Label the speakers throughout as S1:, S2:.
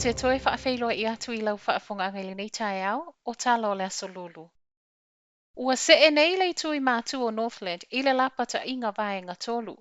S1: te toe whaawhailoa I atu I lau whaafonga angai nei tae au, o tala o le aso lulu. Ua se e nei le tui mātu o Northland I le Lapataiga vaenga tolu.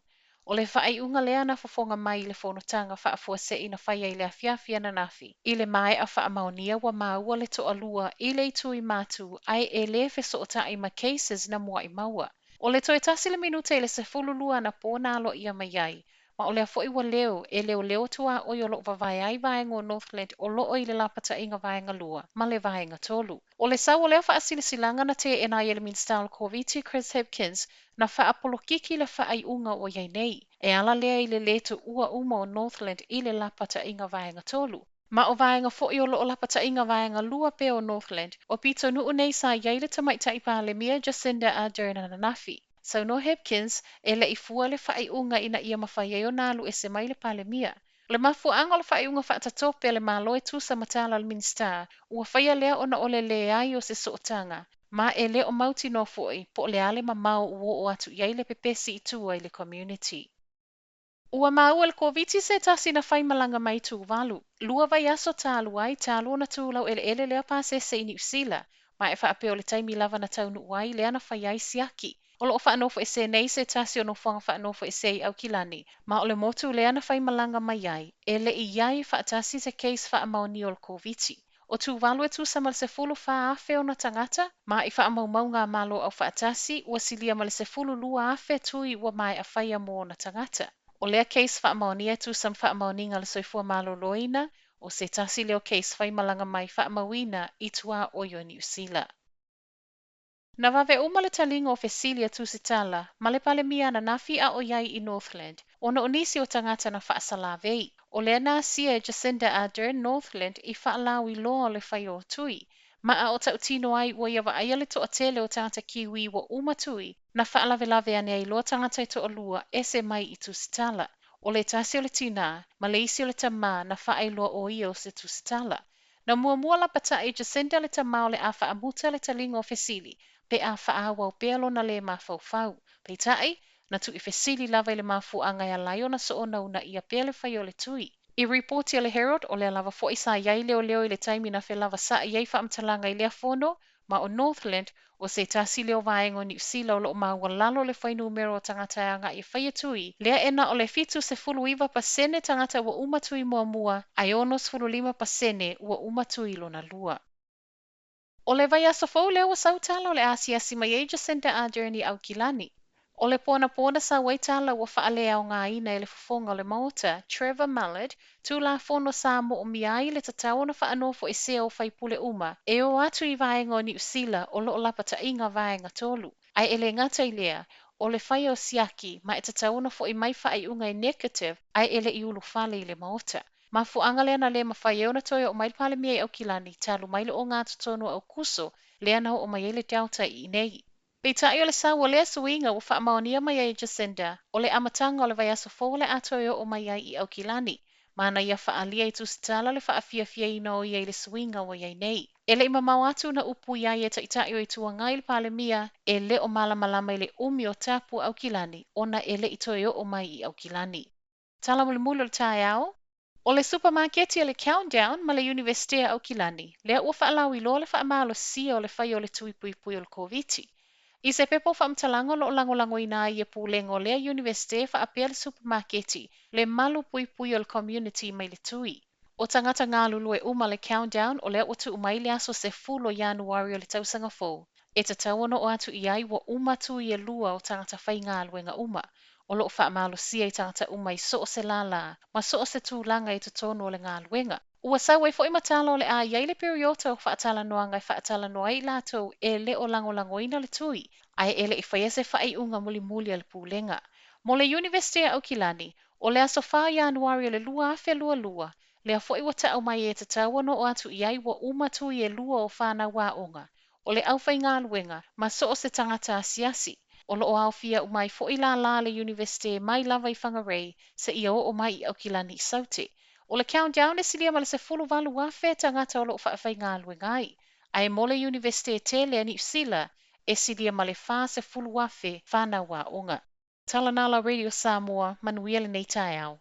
S1: O le whaaiunga lea na fofonga mai le fonotanga whaafua se ina whaia I le afiafia na nafi. I le mai a whaamaonia wa Maua le toalua I le tui mātu ai e le feso o tai ma cases na mua I Maua. O le toe tasi le minute I le sefululua na pōna alo ia mai ai. Ma o le afoi wa leo, e leo tua o lo vavai ai vaenga o Northland o loo I le Lapataiga vaenga lua, ma le vaenga tolu. O le sau o leo silanga na te ena I le minstyle Koviti Chris Hipkins na whaapolokiki le whaaiunga o iei nei. E ala lea I le leto ua uma o Northland I le Lapataiga vaenga tolu. Ma o vaenga fo'i o loo Lapataiga vaenga lua pe o Northland, o pito nuu nei sa iei le tamaitai palemia Jacinda a Derna na nafi. So no Hipkins e le ifua le whaaiunga ina ia mawhai o nalu e se mai le palemia. Le mafuanga le whaaiunga whaatatope le maloe tusa matala le minsta, ua whaia lea ona ole le ai o se sootanga. Ma e le o mauti no foi, po le ale ma mau uo o atu iei le pepesi I tua I le community. Ua mau el Koviti se tasi na faimalaga mai Tuvalu. Lua vaiaso talu ai talu na tūlau ele lea pasese I New Zealand, ma e whaapeo le taimi lava na taunu uai lea na whaiai siaki. O loo whaanofo e se nei se tasi o no whanga whaanofo e se I Aukilani, ma o le motu lea na whaimalanga mai ai, e le I iai whaatasi se case whaamaoni o le Koviti. O Tuvalu e tusa mal se fulu whaafe o na tangata, ma I whaamaumau ngā malo au whaatasi, ua silia mal se fulu lua afe tui ua mai a whaia mo na tangata. O lea case whaamaoni e tusa whaamaoni ngā le soifua malo loina, o se tasi leo case whaimalanga mai whaamawina I tua oio New Zealand. Na Vave uma le talinga o fesilia tusitala, ma le palemia na nafi a o iai I Northland, ona o nisi o tangata na whaasalavei. O lea na sia Jacinda a Northland I whaalau I loa le whai o tui, ma a o tautino ai ua ia aia le toa tele o tangata kiwi wa umatui, na whaalavelave ane ai loa tangata I toa lua e se mai I tusitala. O le tasi o le tina, ma le isi o le tama na whaailoa o ia o se tusitala. Na mua Lapataiga Jacinda le tama o le a faamuta le talinga o fesili, pe a whaawa o pealo na le mawhauwhau. Pei tai, na tu I fesili lava I le mafu anga ia lai o na so ona una ia pele whai o le tui. I reporti o le Herald o le lava fo isa iai leo I le taimi na whe lava sa iai whaamtalanga I lea fono, ma o Northland o se tasi leo vaenga o New Zealand o loo maua lalo le whai numero o tangata anga I whai tui, lea ena o le fitu se fulu iwa pasene tangata ua umatui mua, ai onos fulu 5% ua umatui lona lua. O le vaiaso fau leo sa utala o le Asiasi mai e Jacinda a Journey Aukilani. O le pona sa waitala ua whaalea o ngā ina e le fofonga o le maota, Trevor Mallard, tu la fono sa mo o miai le tatau na whaanofo e se o whaipule uma, e o atu I vaenga o New Zealand o loo Lapataiga vaenga tolu. Ai ele ngata I lea, o le whai o siaki, ma e tatau na fo I mai whaaiunga I negative, ai ele I ulu whale I le maota. Ma fuanga lea na le mawhai na toi o mai palemia I Aukilani, talu mai le o ngā tutonu au kuso, lea na o mai le delta I nei. Pei tai o le sau o lea suinga o whaamaonia mai ai Jacinda, o le amatanga o le vaiaso fō le atoi o mai ai I Aukilani, ma na ia whaalia I tusitala le whaafiafia ina o iai le suinga o iai nei. E le ima mau atu na upu iai e taitai o I tuangai le palemia, e le o malamalama I le umi o tapu Aukilani, ona e le I toi o mai I Aukilani. Tala mule mule o tae ao? O le supermarketi e le countdown ma le universitea Aukilani, lea ua whaalau I loa le whaamalo sia o le whai o le tui pui o le Koviti. I se pepo whaamtalango lo lango ina I e pūlengo lea universite whaapea le supermarketi, le malu pui o le community mai le tui. O tangata ngā lulu e uma le countdown o lea watu umai le aso se full o Ianuari o le tausanga fōu. E ta tauana o atu iai wa uma tui e lua o tangata whai ngā luenga uma. O loo whaamalo sia I tangata umai so o se lala, ma so o se tūlanga I te tono o le ngā luenga. Ua sau e fwoi matala o le a iai le periota o whaatala noa ngai whaatala noa I lātou e le o lango ina le tui, ai ele I whaiese whai unga muli le pūlenga. Mo le Universitea Aukilani, o le aso wha Ianuari o le lua afe lua, le a fwoi wata au mai e te tauano o atu iai wa umatui e lua o whāna wā onga, o le au whai ngā luenga, ma so o se tangata Asiasi. O lo o au fia umai fwoi la le Universite mai lava I whangarei, se ia o mai I Aukilani I saute. O le countdown e silia ma le se fulu walu wafe tangata o lo whaafai ngā luengai. Ai mo le Universite tele a New Zealand, e silia ma le wha se fulu wafe whāna wā onga. Talanala Radio Samoa, manuia le nei tae au.